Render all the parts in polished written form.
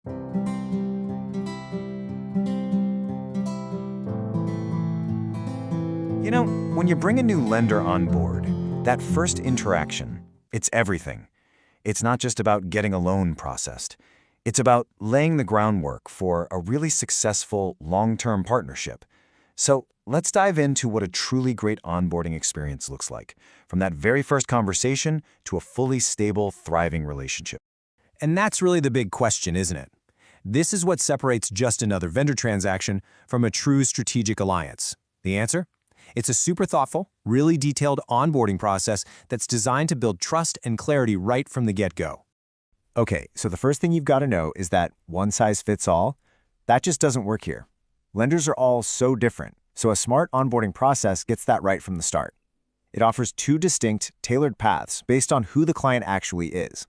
You know, when you bring a new lender on board, that first interaction, it's everything. It's not just about getting a loan processed. It's about laying the groundwork for a really successful long-term partnership. So let's dive into what a truly great onboarding experience looks like, from that very first conversation to a fully stable, thriving relationship. And that's really the big question, isn't it? This is what separates just another vendor transaction from a true strategic alliance. The answer? It's a super thoughtful, really detailed onboarding process that's designed to build trust and clarity right from the get-go. Okay, so the first thing you've got to know is that one size fits all, that just doesn't work here. Lenders are all so different, so a smart onboarding process gets that right from the start. It offers two distinct, tailored paths based on who the client actually is.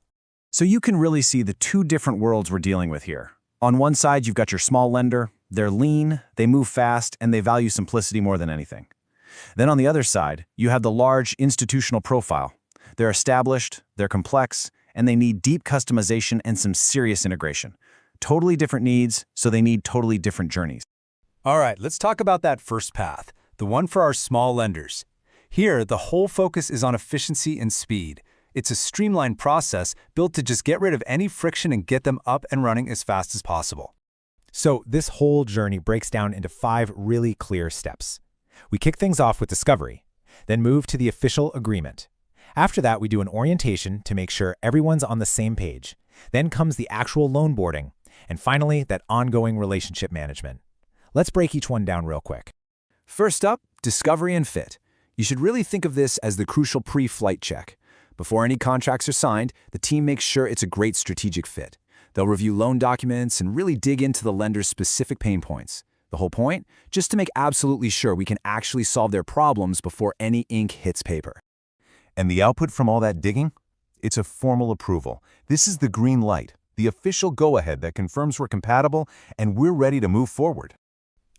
So you can really see the two different worlds we're dealing with here. On one side, you've got your small lender. They're lean, they move fast, and they value simplicity more than anything. Then on the other side, you have the large institutional profile. They're established, they're complex, and they need deep customization and some serious integration. Totally different needs, so they need totally different journeys. All right, let's talk about that first path, the one for our small lenders. Here, the whole focus is on efficiency and speed. It's a streamlined process built to just get rid of any friction and get them up and running as fast as possible. So this whole journey breaks down into 5 really clear steps. We kick things off with discovery, then move to the official agreement. After that, we do an orientation to make sure everyone's on the same page. Then comes the actual loan boarding, and finally, that ongoing relationship management. Let's break each one down real quick. First up, discovery and fit. You should really think of this as the crucial pre-flight check. Before any contracts are signed, the team makes sure it's a great strategic fit. They'll review loan documents and really dig into the lender's specific pain points. The whole point? Just to make absolutely sure we can actually solve their problems before any ink hits paper. And the output from all that digging? It's a formal approval. This is the green light, the official go-ahead that confirms we're compatible and we're ready to move forward.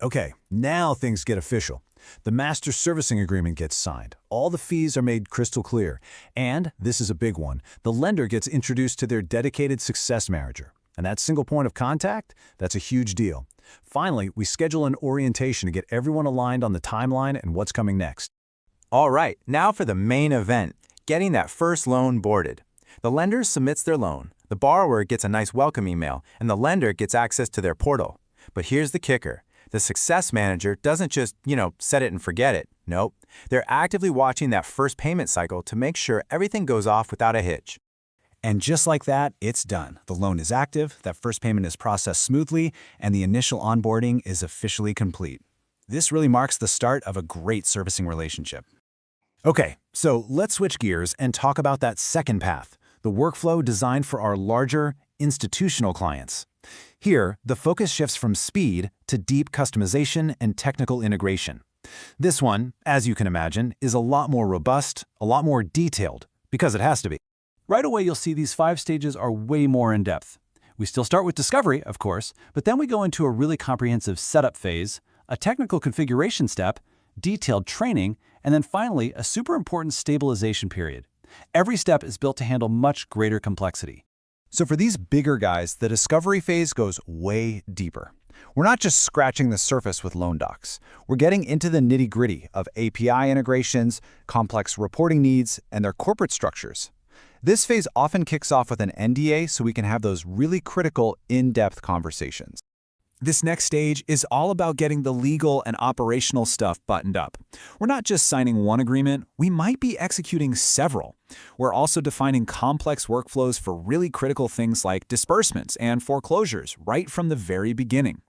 Okay, now things get official. The master servicing agreement gets signed. All the fees are made crystal clear. And, this is a big one, the lender gets introduced to their dedicated success manager. And that single point of contact, that's a huge deal. Finally, we schedule an orientation to get everyone aligned on the timeline and what's coming next. All right, now for the main event, getting that first loan boarded. The lender submits their loan, the borrower gets a nice welcome email, and the lender gets access to their portal. But here's the kicker. The success manager doesn't just, set it and forget it. Nope. They're actively watching that first payment cycle to make sure everything goes off without a hitch. And just like that, it's done. The loan is active, that first payment is processed smoothly, and the initial onboarding is officially complete. This really marks the start of a great servicing relationship. Okay, so let's switch gears and talk about that second path, the workflow designed for our larger, institutional clients. Here, the focus shifts from speed to deep customization and technical integration. This one, as you can imagine, is a lot more robust, a lot more detailed, because it has to be. Right away, you'll see these 5 stages are way more in-depth. We still start with discovery, of course, but then we go into a really comprehensive setup phase, a technical configuration step, detailed training, and then finally, a super important stabilization period. Every step is built to handle much greater complexity. So for these bigger guys, the discovery phase goes way deeper. We're not just scratching the surface with loan docs. We're getting into the nitty-gritty of API integrations, complex reporting needs, and their corporate structures. This phase often kicks off with an NDA so we can have those really critical, in-depth conversations. This next stage is all about getting the legal and operational stuff buttoned up. We're not just signing one agreement, we might be executing several. We're also defining complex workflows for really critical things like disbursements and foreclosures right from the very beginning.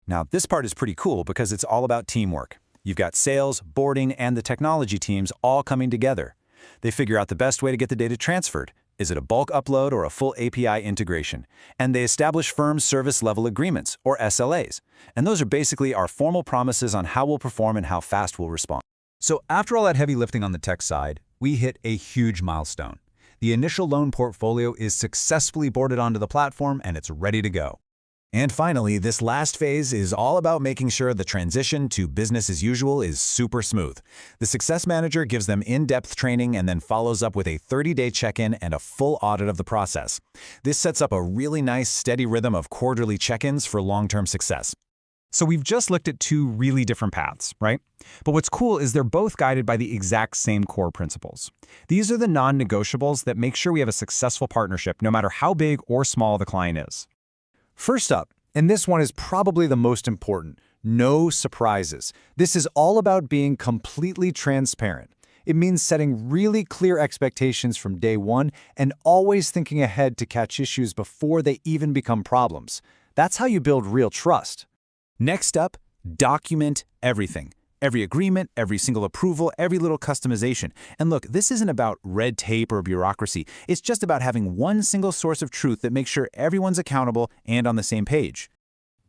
Now, this part is pretty cool because it's all about teamwork. You've got sales, boarding, and the technology teams all coming together. They figure out the best way to get the data transferred. Is it a bulk upload or a full API integration? And they establish firm service level agreements, or SLAs. And those are basically our formal promises on how we'll perform and how fast we'll respond. So after all that heavy lifting on the tech side, we hit a huge milestone. The initial loan portfolio is successfully boarded onto the platform and it's ready to go. And finally, this last phase is all about making sure the transition to business as usual is super smooth. The Success Manager gives them in-depth training and then follows up with a 30-day check-in and a full audit of the process. This sets up a really nice, steady rhythm of quarterly check-ins for long-term success. So we've just looked at two really different paths, right? But what's cool is they're both guided by the exact same core principles. These are the non-negotiables that make sure we have a successful partnership no matter how big or small the client is. First up, and this one is probably the most important, no surprises. This is all about being completely transparent. It means setting really clear expectations from day one and always thinking ahead to catch issues before they even become problems. That's how you build real trust. Next up, document everything. Every agreement, every single approval, every little customization. And look, this isn't about red tape or bureaucracy. It's just about having one single source of truth that makes sure everyone's accountable and on the same page.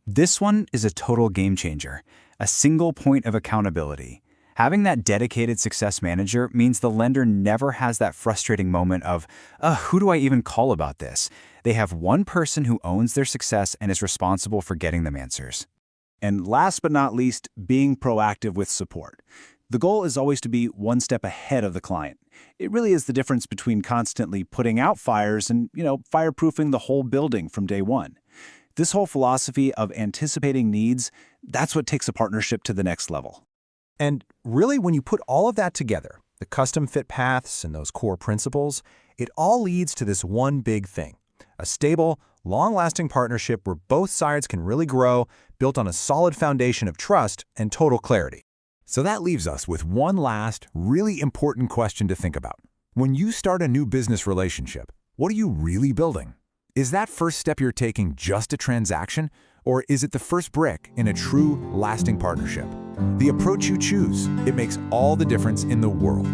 This one is a total game changer, a single point of accountability. Having that dedicated success manager means the lender never has that frustrating moment of, who do I even call about this? They have one person who owns their success and is responsible for getting them answers. And last but not least, being proactive with support. The goal is always to be one step ahead of the client. It really is the difference between constantly putting out fires and, fireproofing the whole building from day one. This whole philosophy of anticipating needs, that's what takes a partnership to the next level. And really, when you put all of that together, the custom fit paths and those core principles, it all leads to this one big thing: a stable, long-lasting partnership where both sides can really grow, built on a solid foundation of trust and total clarity. So that leaves us with one last, really important question to think about. When you start a new business relationship, what are you really building? Is that first step you're taking just a transaction, or is it the first brick in a true, lasting partnership? The approach you choose, it makes all the difference in the world.